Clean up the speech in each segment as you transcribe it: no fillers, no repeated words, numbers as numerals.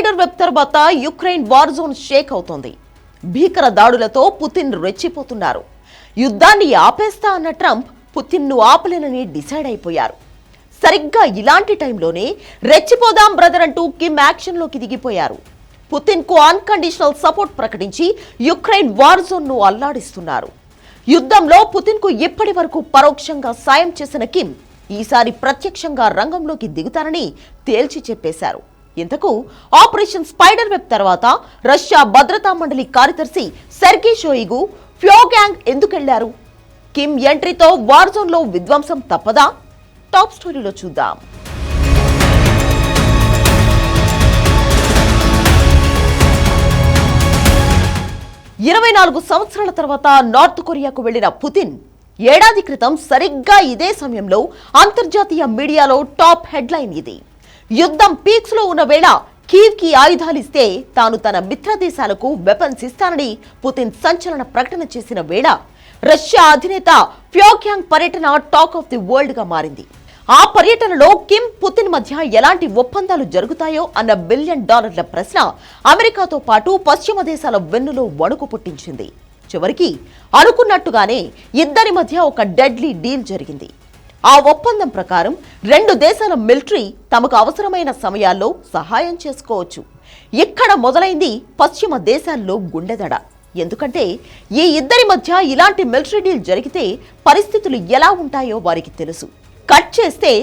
Spider web తర్వాత Ukraine war zone Sheikh అవుతోంది. భీకర దాడులతో పుతిన్ రెచ్చిపోతున్నారు. యుద్ధాన్ని ఆపేస్తా అన్న ట్రంప్ పుతిన్ను ఆపలేనని డిసైడ్ అయిపోయారు. సరిగ్గా ఇలాంటి టైంలోనే రెచ్చిపోదాం బ్రదర్ అంటూ కిమ్ యాక్షన్లోకి దిగిపోయారు. పుతిన్కు అన్కండిషనల్ సపోర్ట్ ప్రకటించి యుక్రెయిన్ వార్ జోన్ను అల్లాడిస్తున్నారు. యుద్ధంలో పుతిన్కు ఇప్పటి వరకు పరోక్షంగా సాయం చేసిన కిమ్ ఈసారి ప్రత్యక్షంగా రంగంలోకి దిగుతారని తేల్చి చెప్పేశారు. ఇంతకు ఆపరేషన్ స్పైడర్ వెబ్ తర్వాత రష్యా భద్రతా మండలి కార్యదర్శి సెర్గీ షోయిగు ప్యోగ్యాంగ్ ఎందుకెళ్లారు? కిమ్ ఎంట్రీతో వార్ జోన్లో విధ్వంసం తప్పదా? టాప్ స్టోరీలో చూద్దాం. ఇరవై 24 సంవత్సరాల తర్వాత నార్త్ కొరియాకు వెళ్లిన పుతిన్ ఏడాది క్రితం సరిగ్గా ఇదే సమయంలో అంతర్జాతీయ మీడియాలో టాప్ హెడ్లైన్ ఇది. యుద్ధం పీక్స్ లో ఉన్న వేళ కీవ్ కి ఆయుధాలిస్తే తాను తన మిత్ర దేశాలకు వెపన్స్ ఇస్తానని పుతిన్ సంచలన ప్రకటన చేసిన వేళ రష్యా అధినేత ప్యోగ్యాంగ్ పర్యటన టాక్ ఆఫ్ ది వరల్డ్ గా మారింది. ఆ పర్యటనలో కిమ్ పుతిన్ మధ్య ఎలాంటి ఒప్పందాలు జరుగుతాయో అన్న $1 బిలియన్ ప్రశ్న అమెరికాతో పాటు పశ్చిమ దేశాల వెన్నులో వణుకు పుట్టించింది. చివరికి అనుకున్నట్టుగానే ఇద్దరి మధ్య ఒక డెడ్లీ డీల్ జరిగింది. ఆ ఒప్పందం ప్రకారం 2 దేశాల మిలిటరీ తమకు అవసరమైన సమయాల్లో సహాయం చేసుకోవచ్చు. ఇక్కడ మొదలైంది పశ్చిమ దేశాల్లో గుండెదడ. ఎందుకంటే ఈ ఇద్దరి మధ్య ఇలాంటి మిలిటరీ డీల్ జరిగితే పరిస్థితులు ఎలా ఉంటాయో వారికి తెలుసు. కట్ చేస్తే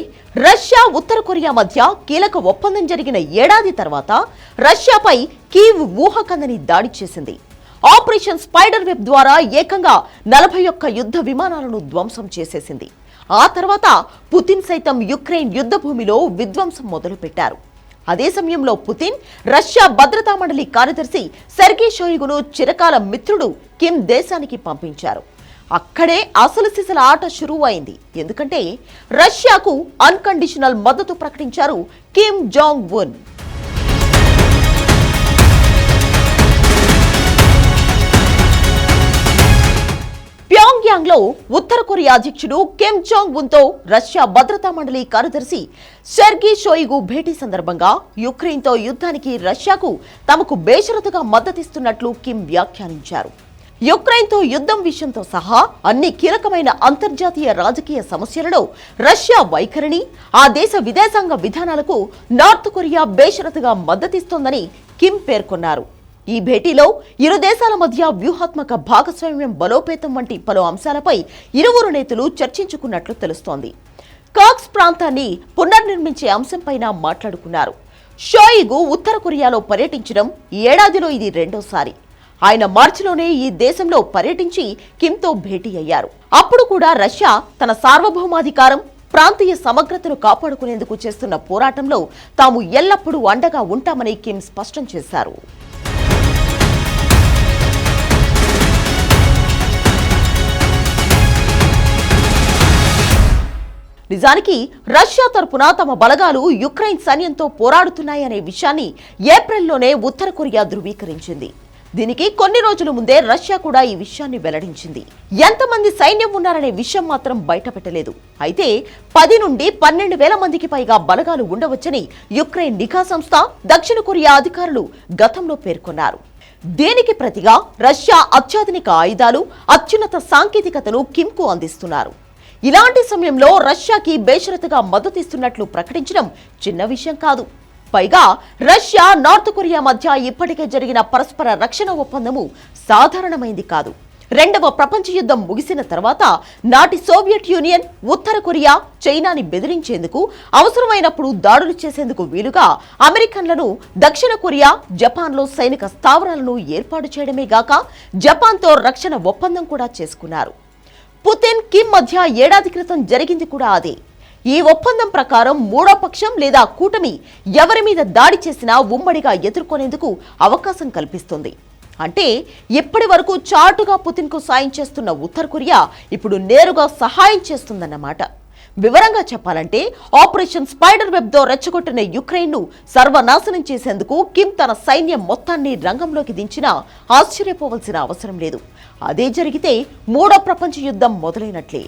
రష్యా ఉత్తర కొరియా మధ్య కీలక ఒప్పందం జరిగిన ఏడాది తర్వాత రష్యాపై కీవ్ ఊహకందని దాడి చేసింది. ఆపరేషన్ స్పైడర్ వెబ్ ద్వారా ఏకంగా 41 యుద్ధ విమానాలను ధ్వంసం చేసేసింది. ఆ తర్వాత పుతిన్ సైతం యుక్రెయిన్ యుద్ధ భూమిలో విధ్వంసం మొదలుపెట్టారు. అదే సమయంలో పుతిన్ రష్యా భద్రతా మండలి కార్యదర్శి సెర్గీ షోయిగును చిరకాల మిత్రుడు కిమ్ దేశానికి పంపించారు. అక్కడే అసలు సిసల ఆట షురూ అయింది. ఎందుకంటే రష్యాకు అన్కండిషనల్ మద్దతు ప్రకటించారు కిమ్ జాంగ్ ఉన్. ప్యోంగ్యాంగ్ లో ఉత్తర కొరియా అధ్యక్షుడు కిమ్ జాంగ్ ఉన్ తో రష్యా భద్రతా మండలి కార్యదర్శి సెర్గీ షోయిగు భేటీ సందర్భంగా యుక్రెయిన్ తో యుద్ధానికి రష్యాకు తమకు బేషరతుగా మద్దతిస్తున్నట్లు కిమ్ వ్యాఖ్యానించారు. యుక్రెయిన్ తో యుద్ధం విషయంతో సహా అన్ని కీలకమైన అంతర్జాతీయ రాజకీయ సమస్యలలో రష్యా వైఖరిని, ఆ దేశ విదేశాంగ విధానాలకు నార్త్ కొరియా బేషరతుగా మద్దతిస్తోందని కిమ్ పేర్కొన్నారు. ఈ భేటీలో ఇరు దేశాల మధ్య వ్యూహాత్మక భాగస్వామ్యం బలోపేతం వంటి పలు అంశాలపై ఇరువురు నేతలు చర్చించుకున్నట్లు తెలుస్తోంది. కర్స్క్ ప్రాంతాన్ని పునర్నిర్మించే అంశంపైన మాట్లాడుకున్నారు. షోయిగు ఉత్తర కొరియాలో పర్యటించడం ఈ ఏడాదిలో ఇది రెండోసారి. ఆయన మార్చిలోనే ఈ దేశంలో పర్యటించి కిమ్తో భేటీ అయ్యారు. అప్పుడు కూడా రష్యా తన సార్వభౌమాధికారం, ప్రాంతీయ సమగ్రతను కాపాడుకునేందుకు చేస్తున్న పోరాటంలో తాము ఎల్లప్పుడూ అండగా ఉంటామని కిమ్ స్పష్టం చేశారు. నిజానికి రష్యా తరపున తమ బలగాలు యుక్రెయిన్ సైన్యంతో పోరాడుతున్నాయనే విషయాన్ని ఏప్రిల్లోనే ఉత్తర కొరియా ధృవీకరించింది. దీనికి కొన్ని రోజుల ముందే రష్యా కూడా ఈ విషయాన్ని వెల్లడించింది. ఎంతమంది సైన్యం ఉన్నారనే విషయం మాత్రం బయటపెట్టలేదు. అయితే 10 నుండి 12,000 మందికి పైగా బలగాలు ఉండవచ్చని యుక్రెయిన్ నిఘా సంస్థ, దక్షిణ కొరియా అధికారులు గతంలో పేర్కొన్నారు. దీనికి ప్రతిగా రష్యా అత్యాధునిక ఆయుధాలు, అత్యున్నత సాంకేతికతను కిమ్కు అందిస్తున్నారు. ఇలాంటి సమయంలో రష్యాకి బేషరతుగా మద్దతిస్తున్నట్లు ప్రకటించడం చిన్న విషయం కాదు. పైగా రష్యా, నార్త్ కొరియా మధ్య ఇప్పటికే జరిగిన పరస్పర రక్షణ ఒప్పందము సాధారణమైంది కాదు. 2వ ప్రపంచ యుద్ధం ముగిసిన తర్వాత నాటి సోవియట్ యూనియన్, ఉత్తర కొరియా, చైనాని బెదిరించేందుకు, అవసరమైనప్పుడు దాడులు చేసేందుకు వీలుగా అమెరికన్లను దక్షిణ కొరియా, జపాన్లో సైనిక స్థావరాలను ఏర్పాటు చేయడమే గాక జపాన్తో రక్షణ ఒప్పందం కూడా చేసుకున్నారు. పుతిన్, కిమ్ మధ్య ఏడాది క్రితం జరిగింది కూడా అదే. ఈ ఒప్పందం ప్రకారం మూడో పక్షం లేదా కూటమి ఎవరి మీద దాడి చేసినా ఉమ్మడిగా ఎదుర్కొనేందుకు అవకాశం కల్పిస్తుంది. అంటే ఇప్పటి వరకు చాటుగా పుతిన్కు సాయం చేస్తున్న ఉత్తర కొరియా ఇప్పుడు నేరుగా సహాయం చేస్తుందన్నమాట. వివరంగా చెప్పాలంటే ఆపరేషన్ స్పైడర్ వెబ్తో రెచ్చగొట్టిన యుక్రెయిన్ను సర్వనాశనం చేసేందుకు కిమ్ తన సైన్యం మొత్తాన్ని రంగంలోకి దించినా ఆశ్చర్యపోవలసిన అవసరం లేదు. అదే జరిగితే మూడో ప్రపంచ యుద్ధం మొదలైనట్లే.